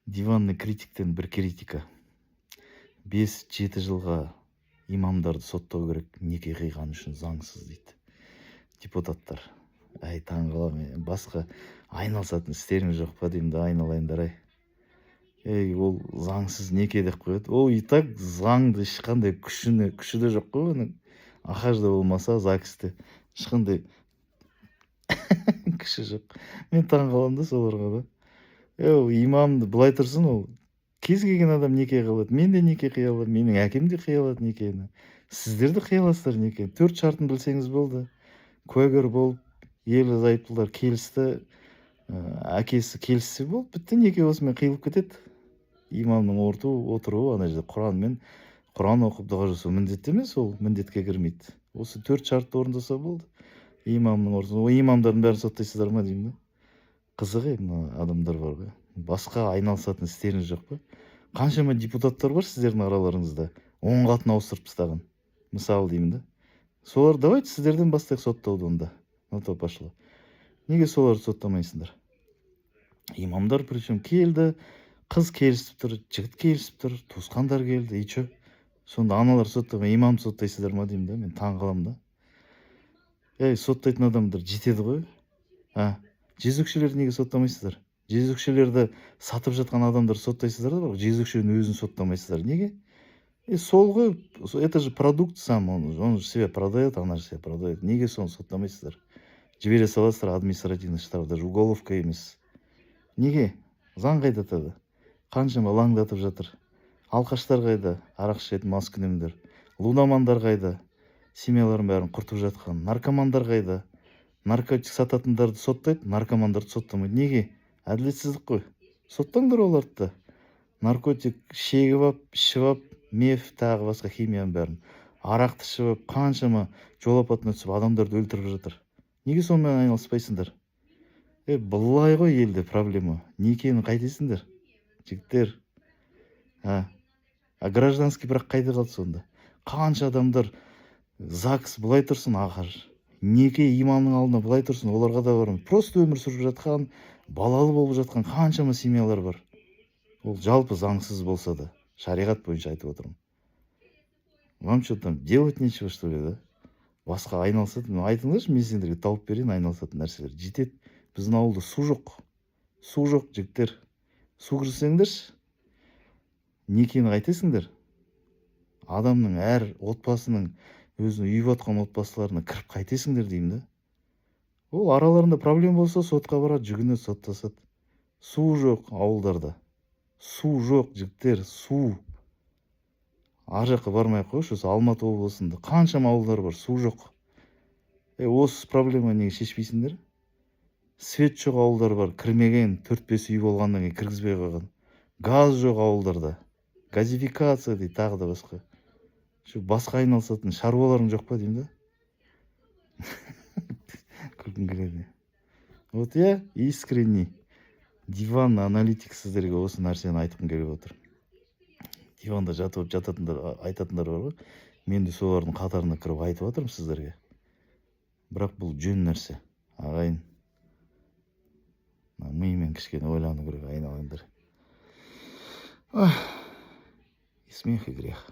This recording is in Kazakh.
Диванный критиктен бір критика. 5-7 жылға имамдарды соттау керек, неке қиғаны үшін заңсыз дейді. Депутаттар. Әй, таң қаламын. Басқа айналысатын істерің жоқ па деймін да, айналайындар ай. Ол заңсыз неке деп қояды. Ол и так заңды ешқандай күші де жоқ қой оның. Ахажда болмаса, ЗАГСте ешқандай күші жоқ. Мен таң қаламын да соларға да. Ол имамды былай тұрсын, ол кез келген адам неке қылады. Мен де неке қия аламын, менің әкем де қия алады некені. Сіздер де қия аласыздар некені. 4 шартын білсеңіз болды. Куәгер болып, ерлі зайыптылар келісті, әкесі келіссе болды, бітті, неке осымен қиылып кетеді. Имамның отыруы ана жерде Құран оқып дұға жасау міндетті емес, ол міндетке кірмейді. Осы 4 шартты орындаса болды. Имамның орындаса, имамдардың бәрін соттайсыздар ма деймін да. Қызық мына адамдар бар ғой. Басқа айналысатын істеріңіз жоқ па? Қаншама депутаттар бар сіздердің араларыңызда, 10 қатын ауыстырып тастаған. Мысалы деймін да. Солар давайте сіздерден бастайық соттауды онда. На то пошло. Неге соларды соттамайсыңдар? Имамдар причем келді, қыз келісіп тұр, жігіт келісіп тұр, туысқандар келді, и чё? Сонда аналар соттамай, имамды соттайсыздар ма деймін да, мен таң қаламын да. Соттайтын адамдар жетеді ғой. Жезөкшелерді неге соттамайсыздар? Жезөкшелерді сатып жатқан адамдар соттайсыздар да, жезөкшенің өзін соттамайсыздар. Неге? Сол ғой, это же продукт сам, он же себя продает, она же себя продает. Неге соны соттамайсыздар? Жібере саласыздар административный штраф, даже уголовка емес. Неге? Заң қайда тады? Қаншама лаңдатып жатыр. Алқаштар қайда? Арақ ішетін маскүнемдер. Лунамандар қайда? Семьяларын бәрін құртып жатқан. Наркомандар қайда? Наркотик сататындарды соттайды, наркомандарды соттамайды. Неге? Әділетсіздік қой. Соттаңдар оларды да. Наркотик шегіп ап, ішіп ап, меф, тағы басқа химияның бәрін. Арақты ішіп ап, қаншама жол апатына түсіп адамдарды өлтіріп жатыр. Неге сонымен айналыспайсыңдар? Былай ғой елде проблема. Некені қайтесіңдер? Жігіттер. Гражданский бірақ қайда қалды сонда? Қанша адамдар ЗАГС былай тұрсын, ахаж. Неке имамның алдына былай тұрсын, оларға да бармын. Просто өмір сүріп жатқан, балалы болып жатқан қаншама семьялар бар. Ол жалпы заңсыз болса да, шариғат бойынша айтып отырмын. Вам что там делать нечего, что ли, да? Басқа айналысатын, айтыңдаршы, мен сендерге тауып берейін айналысатын нәрселер. Жетеді. Біздің ауылда су жоқ. Су жоқ, жігіттер. Су кірсеңдерші. Некені қайтесіңдер? Адамның әр отбасының өзінің үйіп отқан отбасыларына кіріп қайтесіңдер деймін да. Ол араларында проблема болса, сотқа барады, жүгінеді, соттасады. Су жоқ ауылдарда. Су жоқ, жігіттер, су. Ар жаққа бармай қойшы, осы Алматы облысында қаншама ауылдар бар, су жоқ. Осы проблема неге шешпейсіңдер? Свет жоқ ауылдар бар, кірмеген 4-5 үй болғаннан кейін кіргізбей қойған. Газ жоқ ауылдарда. Газификация дейді, тағы да басқа. Басқа айналысатын шаруаларың жоқ па деймін да. Күлкім келеді. Вот я искренний диванный аналитик сіздерге осы нәрсені айтқым келіп отыр. Диванда жататындар, айтатындар бар ғой. Мен де солардың қатарына кіріп айтып отырмын сіздерге. Бірақ бұл жөн нәрсе. Ағайын. Миымен кішкене ойлану керек, айналайындар. И смех, и грех.